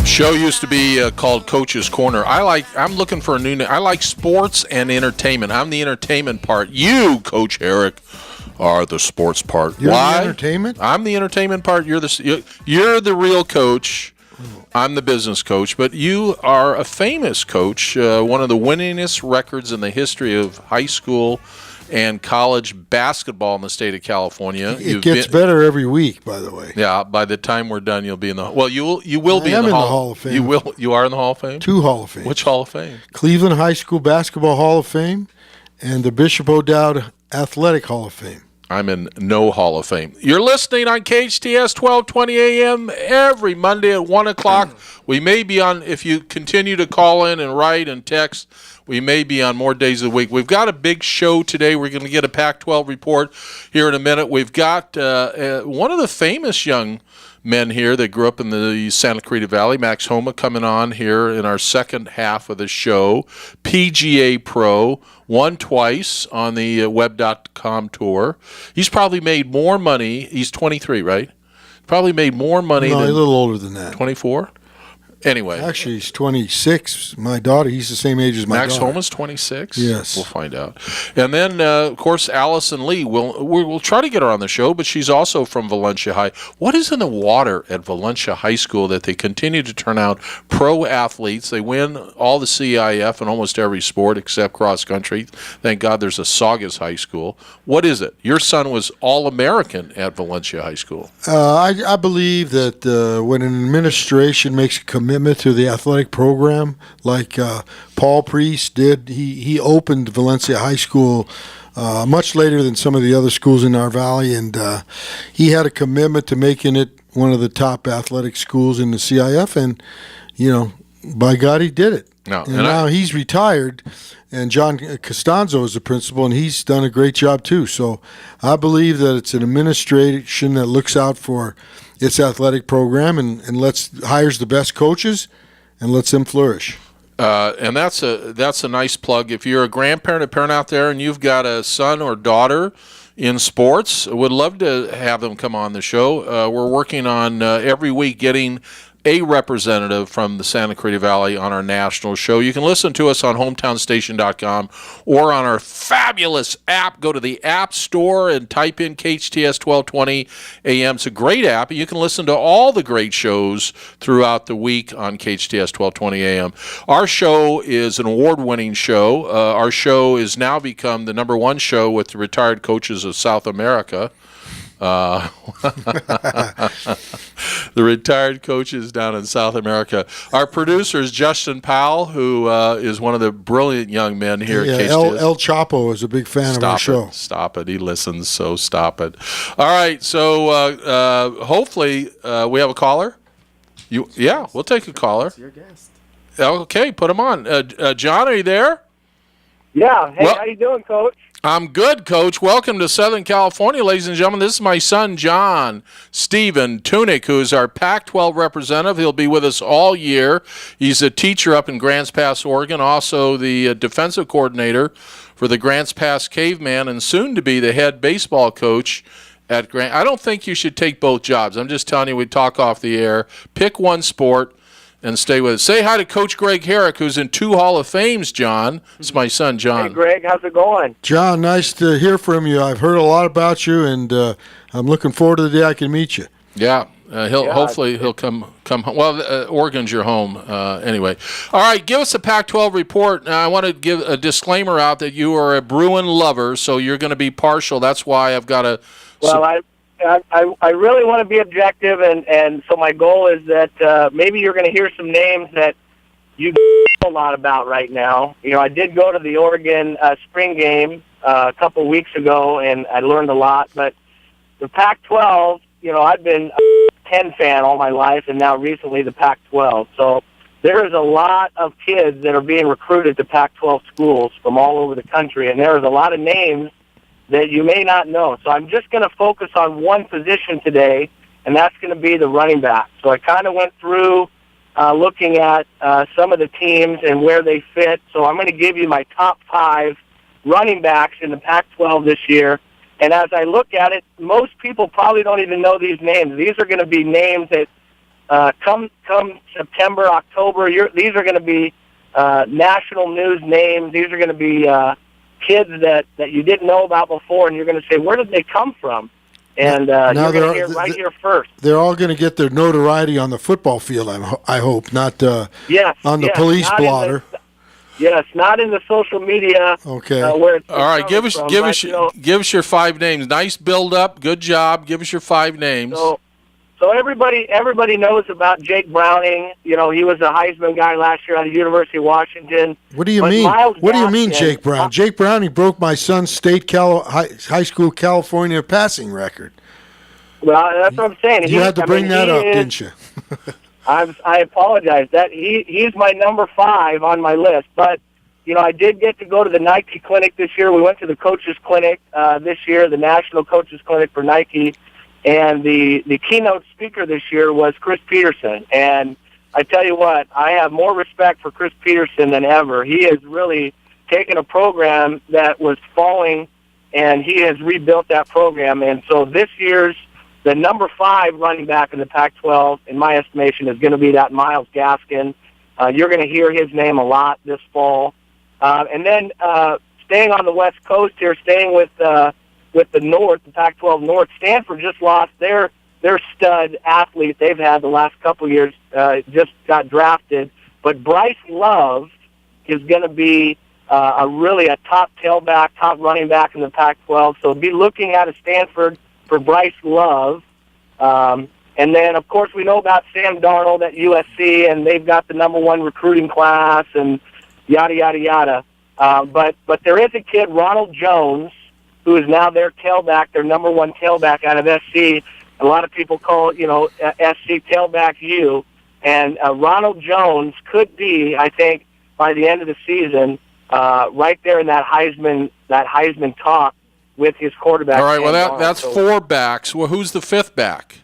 Show used to be called Coach's Corner. I'm looking for a new name. I like sports and entertainment. I'm the entertainment part. You, Coach Eric, are the sports part. You're Why? The entertainment? I'm the entertainment part. You're the real coach. I'm the business coach. But you are a famous coach, one of the winningest records in the history of high school and college basketball in the state of California. It gets better every week, by the way. Yeah, by the time we're done, you'll be in the you will be in the Hall of Fame. You are in the Hall of Fame? 2 Hall of Fame. Which Hall of Fame? Cleveland High School Basketball Hall of Fame and the Bishop O'Dowd Athletic Hall of Fame. I'm in no Hall of Fame. You're listening on KHTS 1220 AM every Monday at 1 o'clock. We may be on, if you continue to call in and write and text, we may be on more days of the week. We've got a big show today. We're going to get a Pac-12 report here in a minute. We've got one of the famous young men here that grew up in the Santa Clarita Valley, Max Homa, coming on here in our second half of the show. PGA Pro, won twice on the web.com tour. He's probably made more money. He's 23, right? Probably made more money than... a little older than that. 24? Anyway. Actually, he's 26. My daughter, he's the same age as my daughter. Max Homa's 26? Yes. We'll find out. And then, of course, Allison Lee. We'll try to get her on the show, but she's also from Valencia High. What is in the water at Valencia High School that they continue to turn out pro athletes? They win all the CIF in almost every sport except cross country. Thank God there's a Saugus High School. What is it? Your son was All-American at Valencia High School. I believe that when an administration makes a commitment to the athletic program, like Paul Priest did, he opened Valencia High School much later than some of the other schools in our valley, and he had a commitment to making it one of the top athletic schools in the CIF, and by God, he did it. No, and now he's retired, and John Costanzo is the principal, and he's done a great job too. So I believe that it's an administration that looks out for its athletic program and hires the best coaches and lets them flourish. And that's a nice plug. If you're a grandparent, a parent out there, and you've got a son or daughter in sports, would love to have them come on the show. We're working on every week getting a representative from the Santa Clarita Valley on our national show. You can listen to us on hometownstation.com or on our fabulous app. Go to the App Store and type in KHTS 1220 AM. It's a great app. You can listen to all the great shows throughout the week on KHTS 1220 AM. Our show is an award-winning show. Our show has now become the #1 show with the retired coaches of South America. The retired coaches down in South America. Our producer is Justin Powell, who is one of the brilliant young men here at KHTS. El Chapo is a big fan of our show. Stop it. He listens, so stop it. All right, so hopefully we have a caller. Yeah, we'll take a caller. It's your guest. Okay, put him on. John, are you there? Yeah. Hey, how you doing, Coach? I'm good, Coach. Welcome to Southern California, ladies and gentlemen. This is my son, John Stephen Tunick, who is our Pac-12 representative. He'll be with us all year. He's a teacher up in Grants Pass, Oregon, also the defensive coordinator for the Grants Pass Caveman, and soon to be the head baseball coach at Grant. I don't think you should take both jobs. I'm just telling you, we talk off the air. Pick one sport and stay with it. Say hi to Coach Greg Herrick, who's in 2 Hall of Fames, John. It's my son, John. Hey, Greg, how's it going? John, nice to hear from you. I've heard a lot about you, and I'm looking forward to the day I can meet you. Yeah, hopefully he'll come home. Well, Oregon's your home anyway. All right, give us a Pac-12 report. Now, I want to give a disclaimer out that you are a Bruin lover, so you're going to be partial. That's why I've got to... Well, I really want to be objective, and so my goal is that maybe you're going to hear some names that you know a lot about right now. I did go to the Oregon spring game a couple weeks ago, and I learned a lot. But the Pac-12, I've been a Penn fan all my life, and now recently the Pac-12. So there is a lot of kids that are being recruited to Pac-12 schools from all over the country, and there is a lot of names that you may not know. So I'm just going to focus on one position today, and that's going to be the running back. So I kind of went through looking at some of the teams and where they fit. So I'm going to give you my top 5 running backs in the Pac-12 this year. And as I look at it, most people probably don't even know these names. These are going to be names that come September, October, these are going to be national news names. These are going to be kids that you didn't know about before, and you're going to say, where did they come from? And you're going to hear right here first. They're all going to get their notoriety on the football field, I hope, not on the police blotter. Yes, not in the social media. Okay. Where it's all right, give us your 5 names. Nice build up. Good job. Give us your 5 names. So everybody knows about Jake Browning. You know, he was a Heisman guy last year out of the University of Washington. What do you mean? What do you mean, Jake Brown? Jake Browning broke my son's state high school California passing record. Well, that's what I'm saying. You had to bring that up, didn't you? I apologize. That he's my number 5 on my list. But you know, I did get to go to the Nike clinic this year. We went to the coaches clinic this year, the national coaches clinic for Nike. And the keynote speaker this year was Chris Peterson. And I tell you what, I have more respect for Chris Peterson than ever. He has really taken a program that was falling, and he has rebuilt that program. And so this year's the number 5 running back in the Pac-12, in my estimation, is going to be that Myles Gaskin. You're going to hear his name a lot this fall. And then staying on the West Coast here, staying with the North, the Pac-12 North, Stanford just lost their stud athlete they've had the last couple of years, just got drafted. But Bryce Love is going to be a top tailback, top running back in the Pac-12. So be looking at a Stanford for Bryce Love. And then, of course, we know about Sam Darnold at USC, and they've got the number 1 recruiting class and yada, yada, yada. But there is a kid, Ronald Jones, who is now their tailback, their number 1 tailback out of SC. A lot of people call, SC tailback U. And Ronald Jones could be, I think, by the end of the season, right there in that Heisman talk with his quarterback. All right, well, that's 4 backs. Well, who's the 5th back?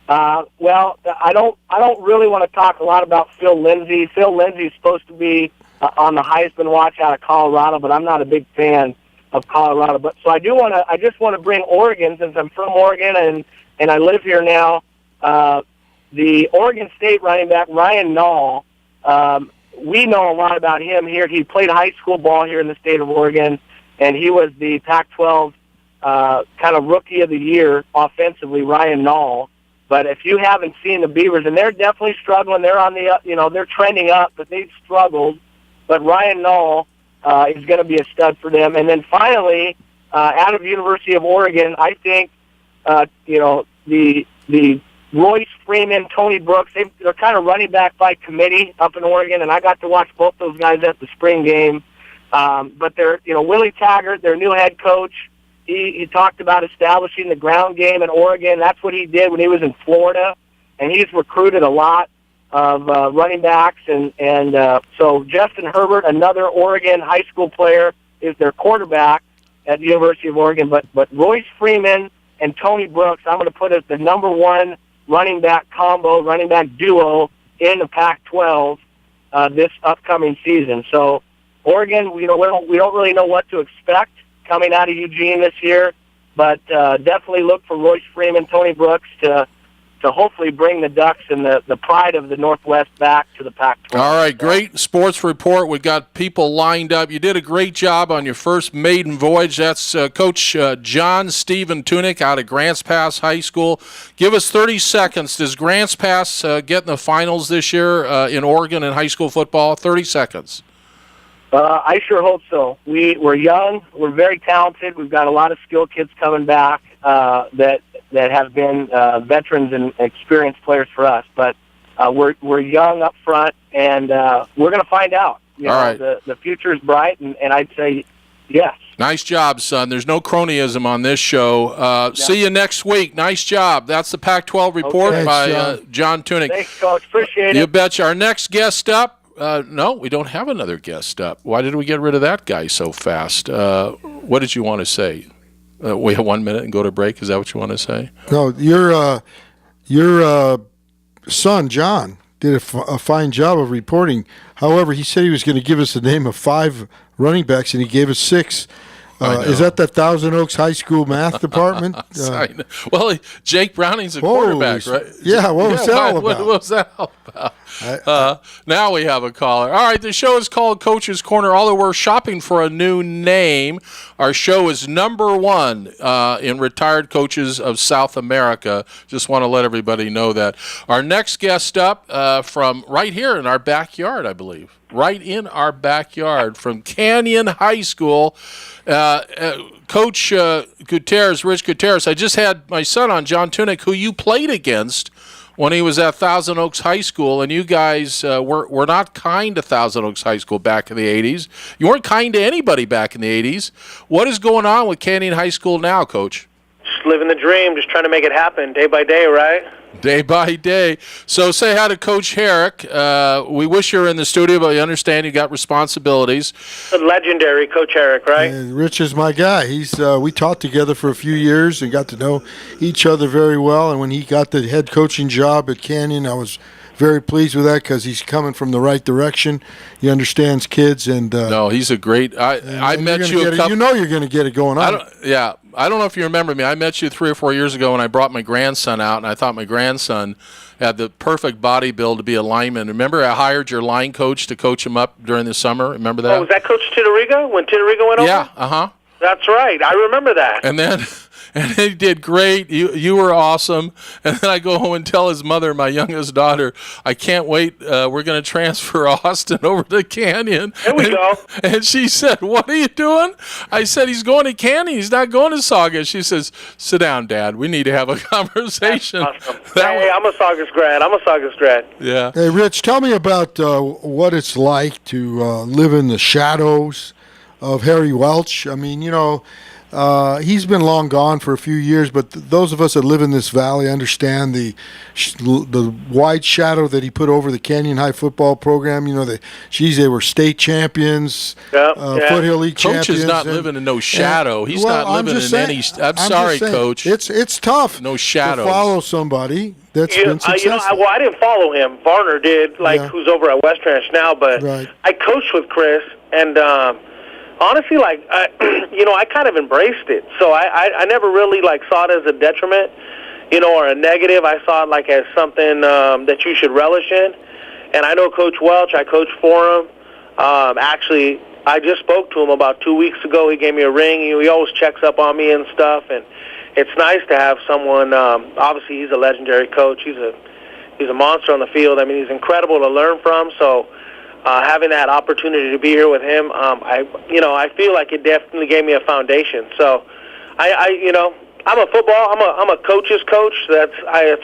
Well, I don't really want to talk a lot about Phil Lindsay. Phil Lindsay is supposed to be on the Heisman watch out of Colorado, but I'm not a big fan of Colorado. But so I just want to bring Oregon, since I'm from Oregon and I live here now. The Oregon State running back Ryan Nall, we know a lot about him here. He played high school ball here in the state of Oregon, and he was the Pac-12 kind of rookie of the year offensively, Ryan Nall. But if you haven't seen the Beavers, and they're definitely struggling, they're on the they're trending up, but they've struggled. But Ryan Nall is going to be a stud for them. And then finally, out of the University of Oregon, I think the Royce Freeman, Tony Brooks, they're kind of running back by committee up in Oregon, and I got to watch both those guys at the spring game. But they're, Willie Taggart, their new head coach, he talked about establishing the ground game in Oregon. That's what he did when he was in Florida, and he's recruited a lot of running backs. And so Justin Herbert, another Oregon high school player, is their quarterback at the University of Oregon. But Royce Freeman and Tony Brooks, I'm going to put as the number 1 running back combo, running back duo in the Pac-12 this upcoming season. So Oregon, we don't really know what to expect coming out of Eugene this year, but definitely look for Royce Freeman, Tony Brooks to hopefully bring the Ducks and the pride of the Northwest back to the Pac-12. All right, great sports report. We got people lined up. You did a great job on your first maiden voyage. That's Coach John Stephen Tunick out of Grants Pass High School. Give us 30 seconds. Does Grants Pass get in the finals this year in Oregon in high school football? 30 seconds. I sure hope so. We're young. We're very talented. We've got a lot of skilled kids coming back that have been veterans and experienced players for us. But we're young up front, and we're going to find out. All right. The future is bright, and I'd say yes. Nice job, son. There's no cronyism on this show. Yeah. See you next week. Nice job. That's the Pac-12 report by John Tunick. Thanks, Coach. Appreciate it. You betcha. Our next guest up. No, we don't have another guest up. Why did we get rid of that guy so fast? What did you want to say? We have 1 minute and go to break. Is that what you want to say? No, your son, John, did a fine job of reporting. However, he said he was going to give us the name of 5 running backs, and he gave us 6. Is that the Thousand Oaks High School math department? Well, Jake Browning's a quarterback, right? Yeah, what was that all about? What was that all about? Now we have a caller. All right, the show is called Coach's Corner. Although we're shopping for a new name, our show is number one in retired coaches of South America. Just want to let everybody know that. Our next guest up from right here in our backyard, I believe. Right in our backyard from Canyon High School. Coach Gutierrez, Rich Gutierrez. I just had my son on, John Tunick, who you played against when he was at Thousand Oaks High School, and you guys were not kind to Thousand Oaks High School back in the 80s. You weren't kind to anybody back in the 80s. What is going on with Canyon High School now, Coach? Just living the dream, just trying to make it happen day by day, right? Day by day. So say hi to Coach Herrick. We wish you were in the studio, but we understand you got responsibilities. The legendary Coach Herrick, right? Rich is my guy. We taught together for a few years and got to know each other very well. And when he got the head coaching job at Canyon, I was very pleased with that because he's coming from the right direction. He understands kids. And no, he's a great. I met you a couple. You know you're going to get it going on. I don't know if you remember me. I met you 3 or 4 years ago when I brought my grandson out, and I thought my grandson had the perfect body build to be a lineman. Remember, I hired your line coach to coach him up during the summer. Remember that? Oh, was that Coach Titteriga when Titteriga went over? Yeah, That's right. I remember that. And then he did great. You were awesome. And then I go home and tell his mother, my youngest daughter, I can't wait. We're going to transfer Austin over to Canyon. There we go. And she said, what are you doing? I said, he's going to Canyon. He's not going to Saugus. She says, sit down, Dad. We need to have a conversation. That's awesome. Hey, I'm a Saugus grad. Yeah. Hey, Rich, tell me about what it's like to live in the shadows of Harry Welch. I mean, he's been long gone for a few years, but those of us that live in this valley understand the wide shadow that he put over the Canyon High football program. They were state champions, Foothill League champions. Coach is not living in no shadow. He's not living in any. I'm sorry, Coach. It's tough. No shadows. To follow somebody that's been successful. I didn't follow him. Varner did, who's over at West Ranch now. But I coached with Chris, and honestly, I kind of embraced it. So I never really saw it as a detriment, or a negative. I saw it as something that you should relish in. And I know Coach Welch. I coached for him. Actually, I just spoke to him about 2 weeks ago. He gave me a ring. He always checks up on me and stuff. And it's nice to have someone. Obviously, he's a legendary coach. He's a monster on the field. I mean, he's incredible to learn from. So having that opportunity to be here with him, I feel like it definitely gave me a foundation. So, I'm a football. I'm a coach's coach.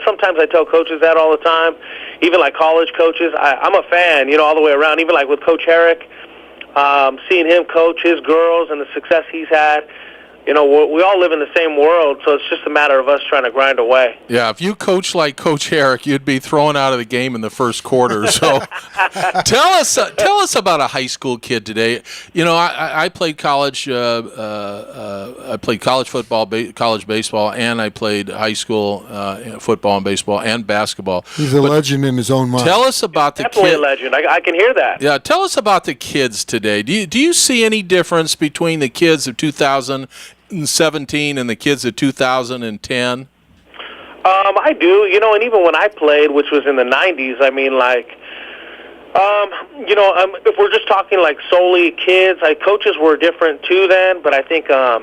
Sometimes I tell coaches that all the time, even college coaches. I'm a fan, all the way around. Even with Coach Herrick, seeing him coach his girls and the success he's had. We all live in the same world, so it's just a matter of us trying to grind away. Yeah, if you coach like Coach Herrick, you'd be thrown out of the game in the first quarter. So tell us about a high school kid today. I played college. I played college football, college baseball, and I played high school football and baseball and basketball. He's a legend in his own mind. Tell us about the kids. Definitely a legend. I can hear that. Yeah, tell us about the kids today. Do you see any difference between the kids of 2017 and the kids of 2010? I do, and even when I played, which was in the 90s, I mean, if we're just talking solely kids, coaches were different too then, but I think, I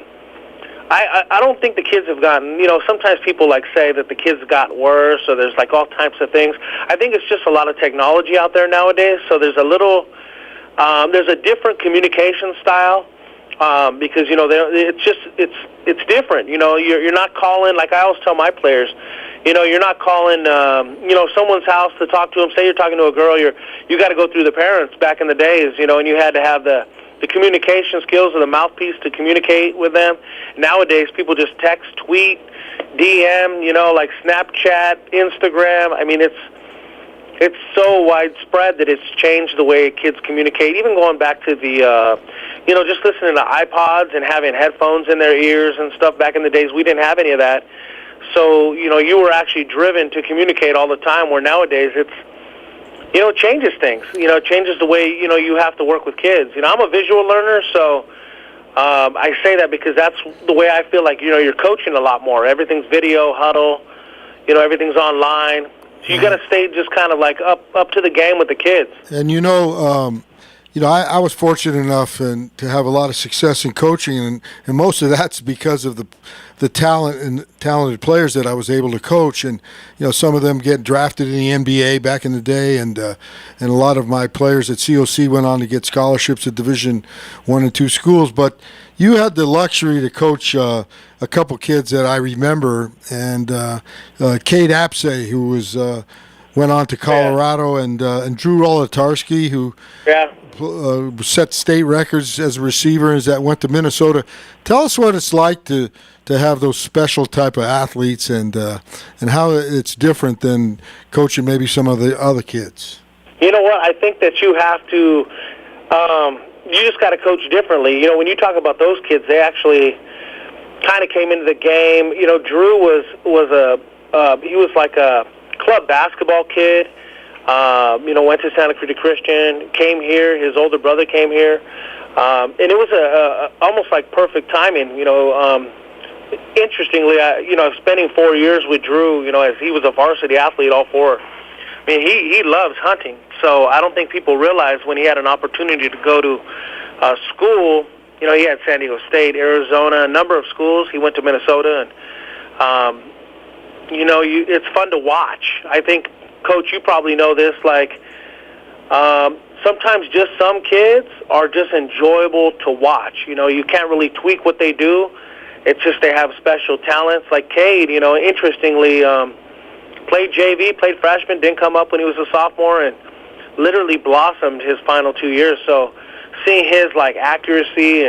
don't think the kids have gotten, sometimes people say that the kids got worse, or there's all types of things. I think it's just a lot of technology out there nowadays, so there's there's a different communication style. Because it's different. You're not calling, I always tell my players, you're not calling someone's house to talk to them. Say you're talking to a girl, you got to go through the parents. Back in the days, and you had to have the communication skills of the mouthpiece to communicate with them. Nowadays, people just text, tweet, DM, Snapchat, Instagram. I mean, it's so widespread that it's changed the way kids communicate. Even going back to the, just listening to iPods and having headphones in their ears and stuff. Back in the days, we didn't have any of that. So, you were actually driven to communicate all the time, where nowadays it's, it changes things. It changes the way, you have to work with kids. I'm a visual learner, so I say that because that's the way I feel like, you're coaching a lot more. Everything's video, huddle, everything's online. So you got to stay just kind of like up to the game with the kids. And I was fortunate enough to have a lot of success in coaching, and most of that's because of the talent and talented players that I was able to coach. And some of them get drafted in the NBA back in the day, and a lot of my players at COC went on to get scholarships at Division I and II schools. But you had the luxury to coach a couple kids that I remember, and Kate Apsey, who went on to Colorado, and Drew Rolatarsky, who set state records as a receiver, that went to Minnesota. Tell us what it's like to have those special type of athletes, and how it's different than coaching maybe some of the other kids. You know what? I think that you have to. You just got to coach differently. When you talk about those kids, they actually kind of came into the game. Drew was he was like a club basketball kid. Went to Santa Cruz Christian, came here. His older brother came here, and it was almost like perfect timing. Interestingly, spending 4 years with Drew, as he was a varsity athlete, all four. I mean, he loves hunting. So I don't think people realize when he had an opportunity to go to school. He had San Diego State, Arizona, a number of schools. He went to Minnesota, and it's fun to watch. I think, Coach, you probably know this. Like, sometimes just some kids are just enjoyable to watch. You can't really tweak what they do. It's just they have special talents. Like Cade, interestingly, played JV, played freshman, didn't come up when he was a sophomore, and literally blossomed his final 2 years. So seeing his accuracy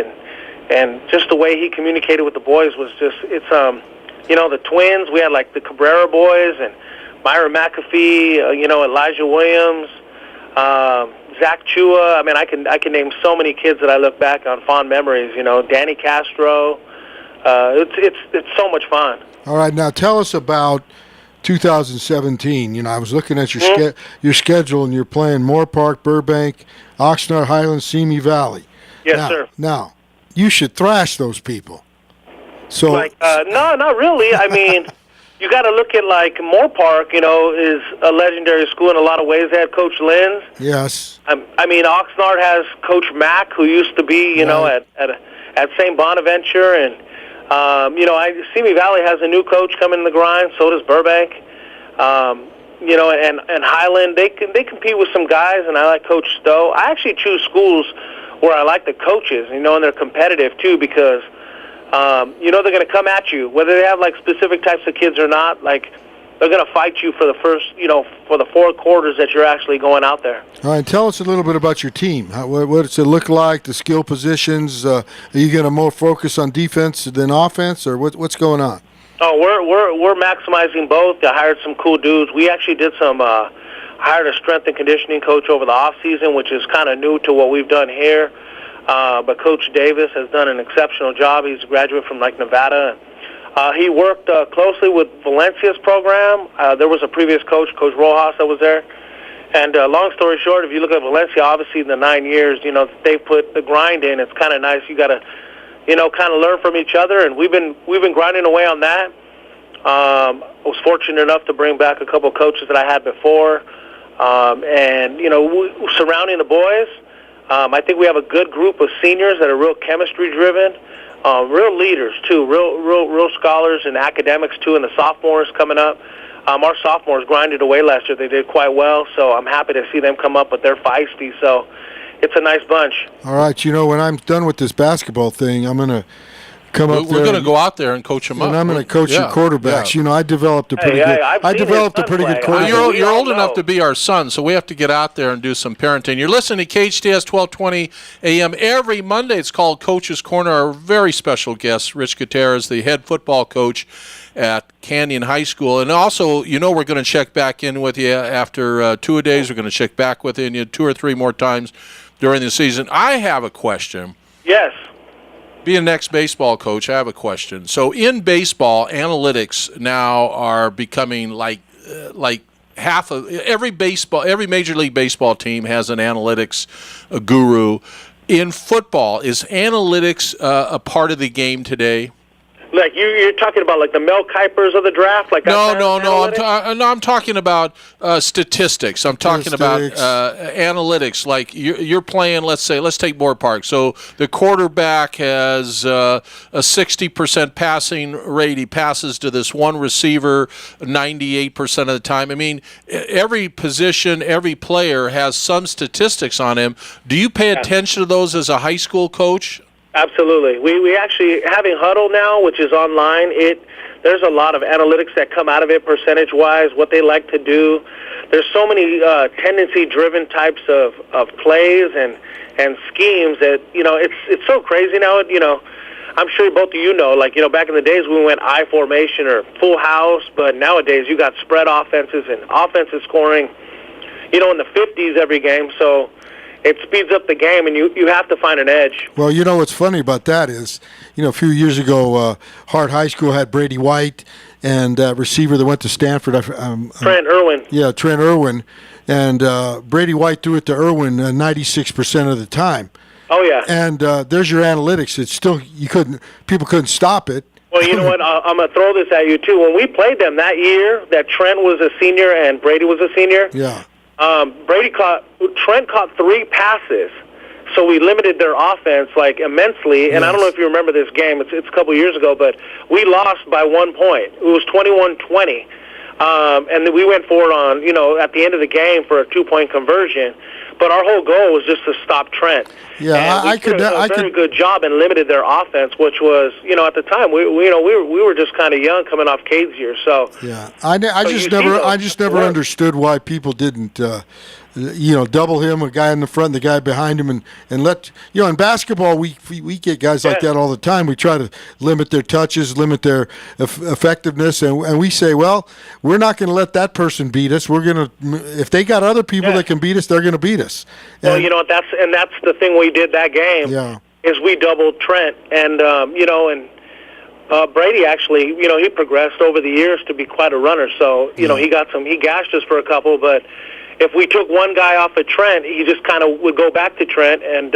and just the way he communicated with the boys was just the twins. We had the Cabrera boys and Myra McAfee, Elijah Williams, Zach Chua. I mean, I can name so many kids that I look back on fond memories. Danny Castro. It's so much fun. All right, now tell us about 2017. I was looking at your schedule, and you're playing Moore Park, Burbank, Oxnard, Highlands, Simi Valley. Yes, sir. Now, you should thrash those people. So, no, not really. I mean, you got to look at Moore Park. Is a legendary school in a lot of ways. They had Coach Lenz. Yes. I mean, Oxnard has Coach Mack, who used to be, at St. Bonaventure, and Simi Valley has a new coach coming in the grind. So does Burbank. And Highland, they compete with some guys, and I like Coach Stowe. I actually choose schools where I like the coaches, and they're competitive too, because they're going to come at you, whether they have specific types of kids or not. They're going to fight you for the first, for the 4 quarters that you're actually going out there. All right, tell us a little bit about your team. What does it look like, the skill positions? Are you going to more focus on defense than offense, or what's going on? Oh, we're maximizing both. I hired some cool dudes. We actually did hired a strength and conditioning coach over the off season, which is kind of new to what we've done here. But Coach Davis has done an exceptional job. He's a graduate from Nevada. He worked closely with Valencia's program. There was a previous coach, Coach Rojas, that was there. And long story short, if you look at Valencia, obviously in the 9 years, they put the grind in. It's kind of nice. You got to, kind of learn from each other. And we've been grinding away on that. I was fortunate enough to bring back a couple of coaches that I had before. Surrounding the boys, I think we have a good group of seniors that are real chemistry-driven. Real leaders too, real scholars and academics too, and the sophomores coming up. Our sophomores grinded away last year. They did quite well, so I'm happy to see them come up, but they're feisty, so it's a nice bunch. All right, when I'm done with this basketball thing, I'm going to come up there. We're going to go out there and coach them up. And I'm going to coach your quarterbacks. I developed a pretty good quarterback. You're old enough to be our son, so we have to get out there and do some parenting. You're listening to KHTS 1220 AM every Monday. It's called Coach's Corner. Our very special guest, Rich Gutierrez, the head football coach at Canyon High School. And also, we're going to check back in with you after 2 days. We're going to check back with you 2 or 3 more times during the season. I have a question. Yes. Being an ex-baseball coach, I have a question. So in baseball, analytics now are becoming like half of every Major League Baseball team has an analytics guru. In football, is analytics a part of the game today? Like you're talking about like the Mel Kipers of the draft, like that I'm talking about statistics. I'm talking about analytics. Like you're playing. Let's take Moore Park. So the quarterback has a 60% passing rate. He passes to this one receiver 98% of the time. I mean, every position, every player has some statistics on him. Do you pay attention to those as a high school coach? Absolutely. We actually, having Huddle now, which is online, there's a lot of analytics that come out of it percentage-wise, what they like to do. There's so many tendency-driven types of plays and schemes that, it's so crazy now. I'm sure both of you know, like, back in the days we went I formation or full house, but nowadays you got spread offenses and offensive scoring, in the 50s every game. So it speeds up the game, and you have to find an edge. Well, what's funny about that is, a few years ago, Hart High School had Brady White and receiver that went to Stanford. Trent Irwin. Yeah, Trent Irwin. And Brady White threw it to Irwin 96% of the time. Oh, yeah. And there's your analytics. It's still, people couldn't stop it. Well, you know what? I'm going to throw this at you, too. When we played them that year, that Trent was a senior and Brady was a senior. Yeah. Trent caught 3 passes, so we limited their offense immensely. And I don't know if you remember this game; it's a couple years ago, but we lost by 1 point. It was 21-20, and then we went for it on at the end of the game for a 2-point conversion. But our whole goal was just to stop Trent. Yeah, I could did a very good job and limited their offense, which was at the time we were just kind of young coming off Cade's year. So yeah, I just never understood why people didn't. Double him, a guy in the front, the guy behind him, and let in basketball we get guys like that all the time. We try to limit their touches, limit their effectiveness, and we say, well, we're not going to let that person beat us. We're going to, if they got other people that can beat us, they're going to beat us. Well, that's the thing we did that game. Yeah. Is we doubled Trent, and Brady actually, he progressed over the years to be quite a runner. So he gashed us for a couple, but if we took one guy off of Trent, he just kind of would go back to Trent, and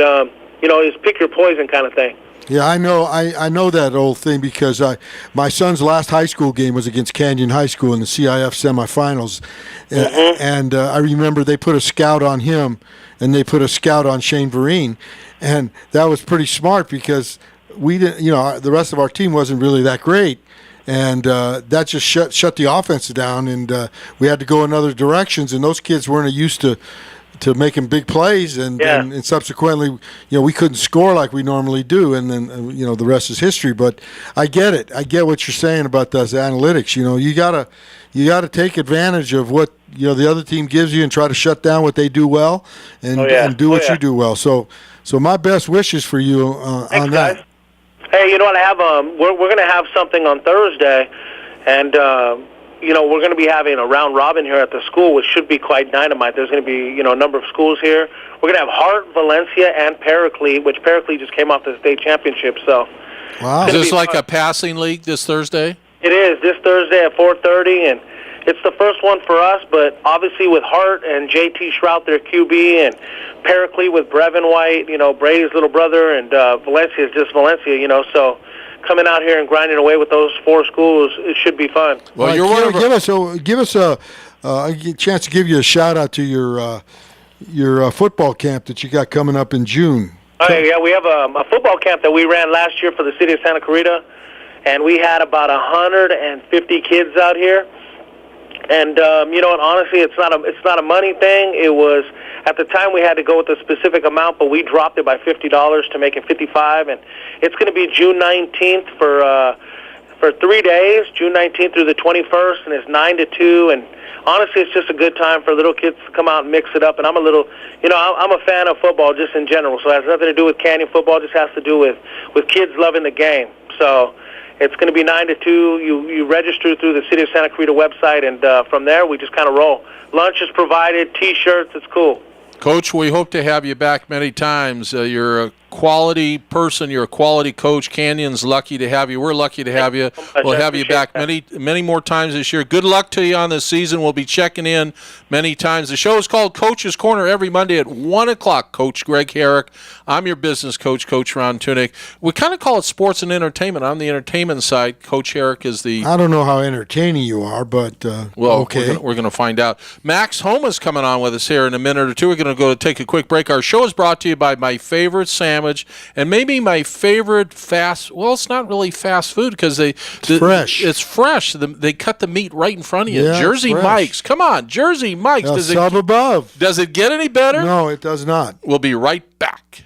it's pick your poison kind of thing. Yeah, I know that old thing because my son's last high school game was against Canyon High School in the CIF semifinals, and I remember they put a scout on him, and they put a scout on Shane Vereen, and that was pretty smart because we didn't, the rest of our team wasn't really that great. And that just shut the offense down, and we had to go in other directions. And those kids weren't used to making big plays, and subsequently, we couldn't score like we normally do. And then, the rest is history. But I get it. I get what you're saying about those analytics. You gotta take advantage of what the other team gives you and try to shut down what they do well, and do what you do well. So my best wishes for you on that. Guys. Hey, you know what? I have we're going to have something on Thursday, and we're going to be having a round robin here at the school, which should be quite dynamite. There's going to be a number of schools here. We're going to have Hart, Valencia, and Berkeley, which Berkeley just came off the state championship. So, wow, is this like a passing league this Thursday? It is this Thursday at 4:30, and it's the first one for us. But obviously, with Hart and JT Shrout, their QB, and Berkeley with Brevin White, Brady's little brother, and Valencia is just Valencia, so coming out here and grinding away with those 4 schools, it should be fun. Well, give us a chance to give you a shout out to your football camp that you got coming up in June. Oh yeah, we have a football camp that we ran last year for the city of Santa Clarita, and we had about 150 kids out here. And honestly, it's not a money thing. It was, at the time we had to go with a specific amount, but we dropped it by $50 to make it $55. And it's going to be June 19th for 3 days, June 19th through the 21st, and it's 9 to 2. And honestly, it's just a good time for little kids to come out and mix it up. And I'm I'm a fan of football just in general, so it has nothing to do with Canyon football. It just has to do with kids loving the game. So it's going to be 9 to 2. You register through the City of Santa Clarita website, and from there we just kind of roll. Lunch is provided, T-shirts. It's cool. Coach, we hope to have you back many times. You're a quality person. You're a quality coach. Canyon's lucky to have you. We're lucky to have you. We'll have you back many more times this year. Good luck to you on this season. We'll be checking in many times. The show is called Coach's Corner every Monday at 1 o'clock. Coach Greg Herrick. I'm your business coach, Coach Ron Tunick. We kind of call it sports and entertainment. I'm the entertainment side. Coach Herrick is the... I don't know how entertaining you are, but okay. We're going to find out. Max Homa's coming on with us here in a minute or two. We're going to go take a quick break. Our show is brought to you by my favorite sandwich and maybe my favorite it's not really fast food because fresh. It's fresh. They cut the meat right in front of you. Yeah, Jersey Mike's. Come on, Jersey Mike's. Sub above. Does it get any better? No, it does not. We'll be right back.